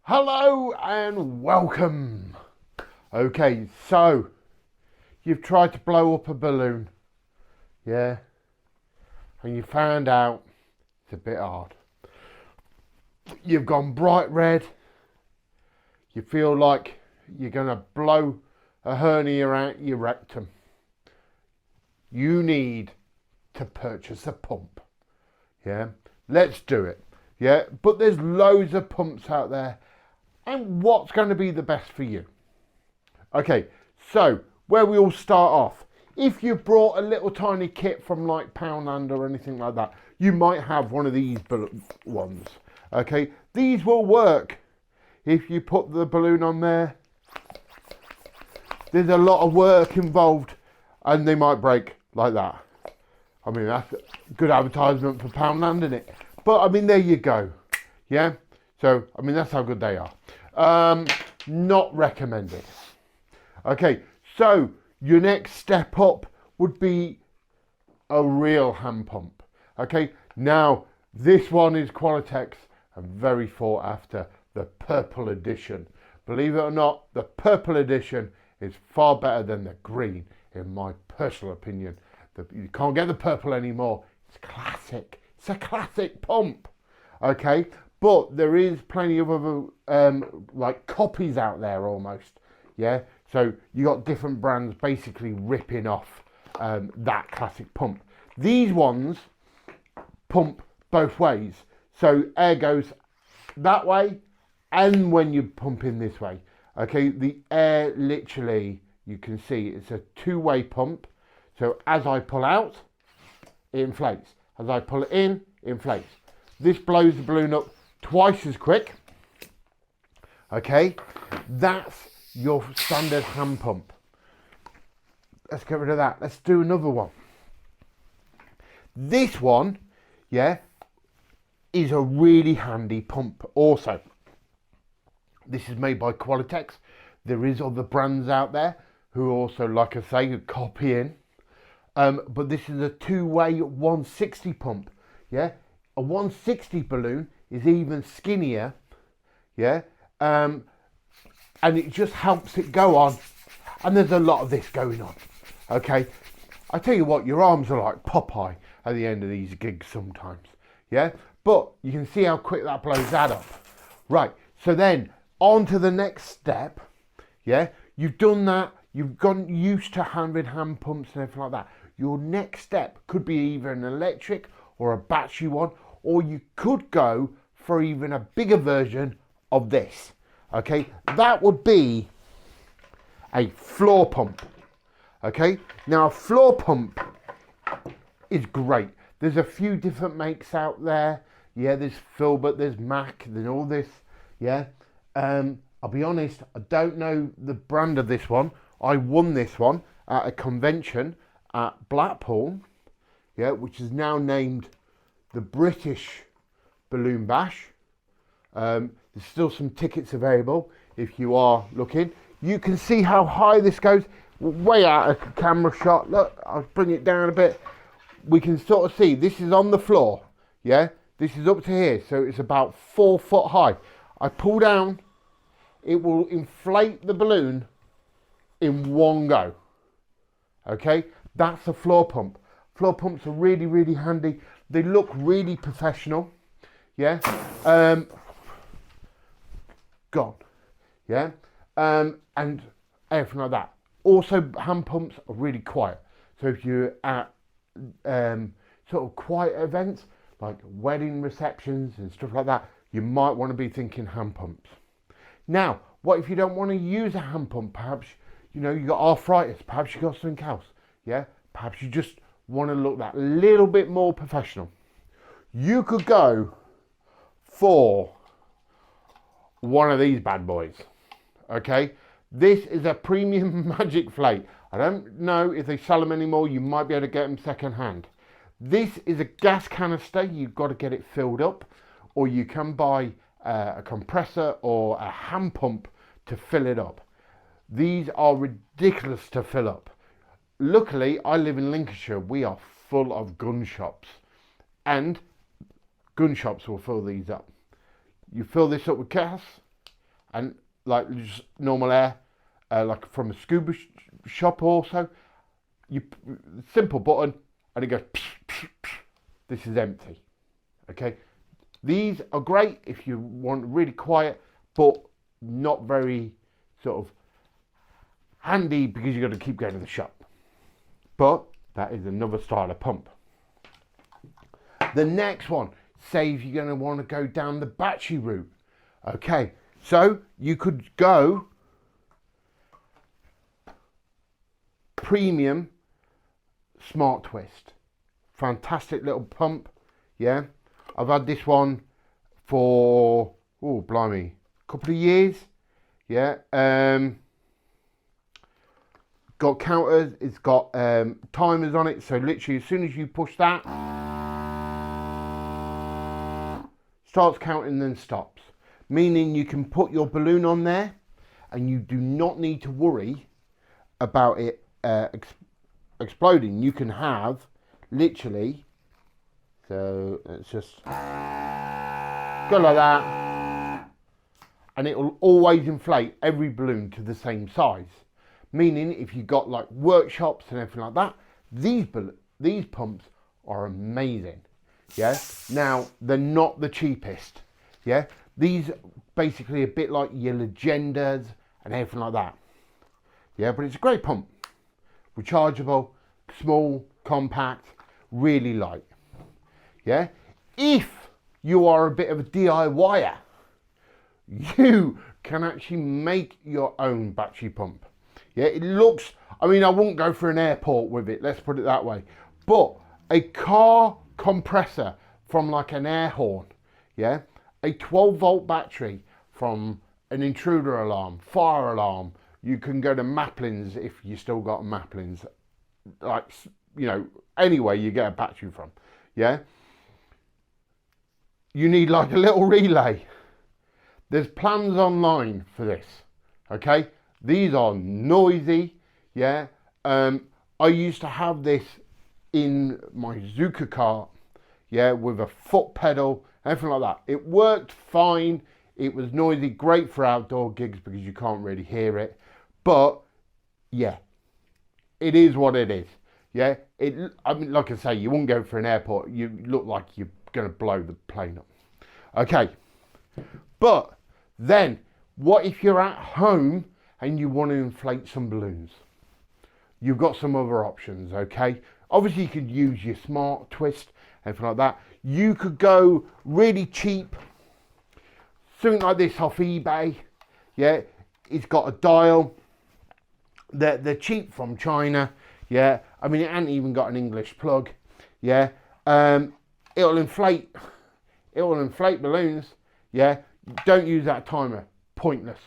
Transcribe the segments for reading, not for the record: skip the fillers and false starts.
Hello and welcome. Okay, so you've tried to blow up a balloon, yeah, and you found out it's a bit hard. You've gone bright red, you feel like you're going to blow a hernia out your rectum. You need to purchase a pump, yeah. Let's do it, yeah. But there's loads of pumps out there, and what's going to be the best for you? Okay, so where we all start off, if you brought a little tiny kit from like Poundland or anything like that, you might have one of these ones. Okay, these will work. If you put the balloon on there, there's a lot of work involved and they might break like that. I mean, that's a good advertisement for Poundland, isn't it? But I mean, there you go. Yeah, so I mean, that's how good they are. Not recommended. Okay, so your next step up would be a real hand pump. Okay, now this one is Qualitex and very sought after, the purple edition. Believe it or not, the purple edition is far better than the green, in my personal opinion. You can't get the purple anymore. It's classic. It's a classic pump. Okay, but there is plenty of other like copies out there almost. Yeah, so you got different brands basically ripping off that classic pump. These ones pump both ways, so air goes that way and when you pump in this way. Okay, the air literally, you can see it's a two-way pump. So as I pull out, it inflates. As I pull it in, it inflates. This blows the balloon up twice as quick. Okay, that's your standard hand pump. Let's get rid of that. Let's do another one. This one, yeah, is a really handy pump also. This is made by Qualitex. There is other brands out there who also, like I say, copy in. But this is a two-way 160 pump. Yeah, a 160 balloon is even skinnier. Yeah, and it just helps it go on. And there's a lot of this going on. Okay, I tell you what, your arms are like Popeye at the end of these gigs sometimes. Yeah, but you can see how quick that blows that up. Right, so then on to the next step. Yeah, you've done that. You've gotten used to hand pumps and everything like that. Your next step could be either an electric or a battery one, or you could go for even a bigger version of this. Okay, that would be a floor pump. Okay, now a floor pump is great. There's a few different makes out there. Yeah, there's Filbert, there's Mac, there's all this. Yeah, I'll be honest, I don't know the brand of this one. I won this one at a convention at Blackpool, yeah, which is now named the British Balloon Bash. There's still some tickets available if you are looking. You can see how high this goes, way out of camera shot. Look, I'll bring it down a bit. We can sort of see this is on the floor, yeah? This is up to here, so it's about 4 foot high. I pull down, it will inflate the balloon in one go. Okay, that's a floor pump. Floor pumps are really, really handy. They look really professional. Yeah, gone. Yeah, and everything like that. Also, hand pumps are really quiet. So if you're at sort of quiet events like wedding receptions and stuff like that, you might want to be thinking hand pumps. Now, what if you don't want to use a hand pump? Perhaps, you know, you got arthritis, perhaps you got something else. Yeah, perhaps you just want to look that little bit more professional. You could go for one of these bad boys. Okay, this is a premium Magic Flate. I don't know if they sell them anymore. You might be able to get them second hand. This is a gas canister. You've got to get it filled up, or you can buy a compressor or a hand pump to fill it up. These are ridiculous to fill up. Luckily, I live in Lincolnshire. We are full of gun shops, and gun shops will fill these up. You fill this up with gas, and like just normal air, like from a scuba shop also. You simple button and it goes. This is empty. Okay, these are great if you want really quiet, but not very sort of handy because you've got to keep going to the shop. But that is another style of pump. The next one, say if you're going to want to go down the battery route. Okay, so you could go premium smart twist. Fantastic little pump. Yeah, I've had this one for, oh blimey, a couple of years. Yeah, got counters, it's got timers on it, so literally as soon as you push that, starts counting then stops, meaning you can put your balloon on there and you do not need to worry about it exploding. You can have literally, so it's just go like that, and it will always inflate every balloon to the same size. Meaning, if you've got like workshops and everything like that, these pumps are amazing. Yeah. Now they're not the cheapest. Yeah. These basically a bit like your Legendas and everything like that. Yeah, but it's a great pump. Rechargeable, small, compact, really light. Yeah. If you are a bit of a DIYer, you can actually make your own battery pump. Yeah, it looks, I mean, I wouldn't go for an airport with it, let's put it that way. But a car compressor from like an air horn, yeah, a 12-volt battery from an intruder alarm, fire alarm. You can go to Maplin's if you still got Maplin's, like, you know, anywhere you get a battery from, yeah. You need like a little relay. There's plans online for this, okay? These are noisy, yeah. I used to have this in my Zuka cart, yeah, with a foot pedal, everything like that. It worked fine. It was noisy, great for outdoor gigs because you can't really hear it. But yeah, it is what it is. Yeah, I mean, like I say, you wouldn't go for an airport. You look like you're gonna blow the plane up. Okay, but then what if you're at home and you want to inflate some balloons? You've got some other options, okay? Obviously you could use your smart twist, anything like that. You could go really cheap, something like this off eBay, yeah? It's got a dial. They're cheap from China, yeah? I mean, it hasn't even got an English plug, yeah? It'll inflate balloons, yeah? Don't use that timer, pointless,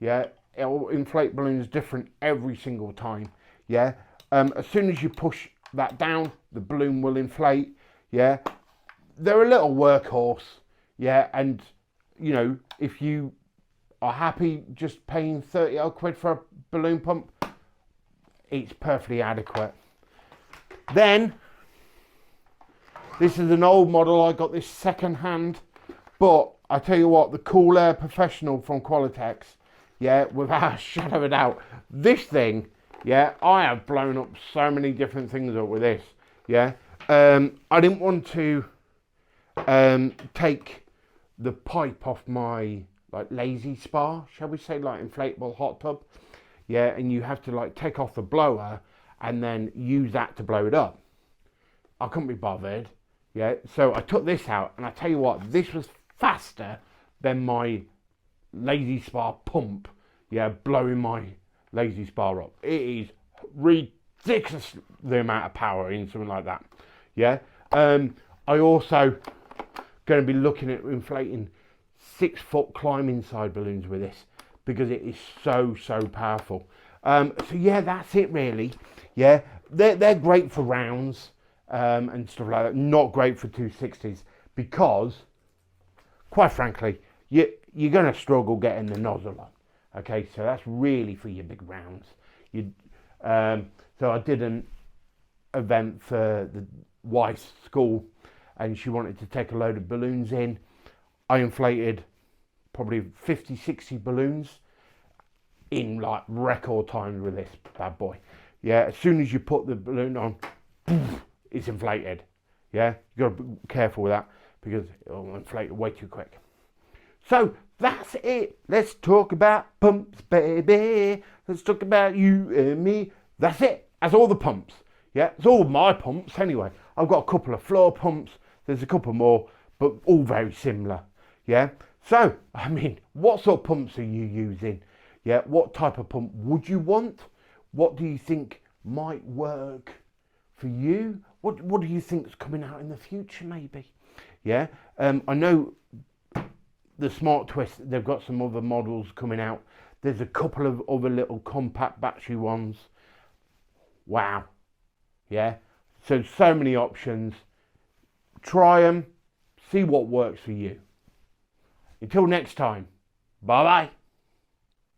yeah? It will inflate balloons different every single time, yeah. As soon as you push that down, the balloon will inflate, yeah. They're a little workhorse, yeah. And you know, if you are happy just paying 30 odd quid for a balloon pump, it's perfectly adequate. Then this is an old model. I got this second hand, but I tell you what, the Cool Air Professional from Qualitex, yeah, without a shadow of a doubt, this thing, yeah, I have blown up so many different things up with this, yeah. I didn't want to take the pipe off my like lazy spa, shall we say, like inflatable hot tub, yeah, and you have to like take off the blower and then use that to blow it up. I couldn't be bothered, yeah, so I took this out, and I tell you what, this was faster than my lazy spa pump, yeah, blowing my lazy spa up. It is ridiculous the amount of power in something like that, yeah. I also going to be looking at inflating 6-foot climbing side balloons with this because it is so powerful. So yeah, that's it really. Yeah, they're great for rounds and stuff like that. Not great for 260s because, quite frankly, you're going to struggle getting the nozzle on. Okay, so that's really for your big rounds. So I did an event for the wife's school, and she wanted to take a load of balloons in. I inflated probably 50, 60 balloons in like record time with this bad boy. Yeah, as soon as you put the balloon on, poof, it's inflated. Yeah, you got to be careful with that because it'll inflate way too quick. So that's it. Let's talk about pumps, baby. Let's talk about you and me. That's it. That's all the pumps. Yeah, it's all my pumps anyway. I've got a couple of floor pumps. There's a couple more, but all very similar. Yeah. So, I mean, what sort of pumps are you using? Yeah. What type of pump would you want? What do you think might work for you? What do you think is coming out in the future, maybe? Yeah. I know the Smart Twist, they've got some other models coming out. There's a couple of other little compact battery ones. Wow. Yeah. So many options. Try them. See what works for you. Until next time. Bye bye.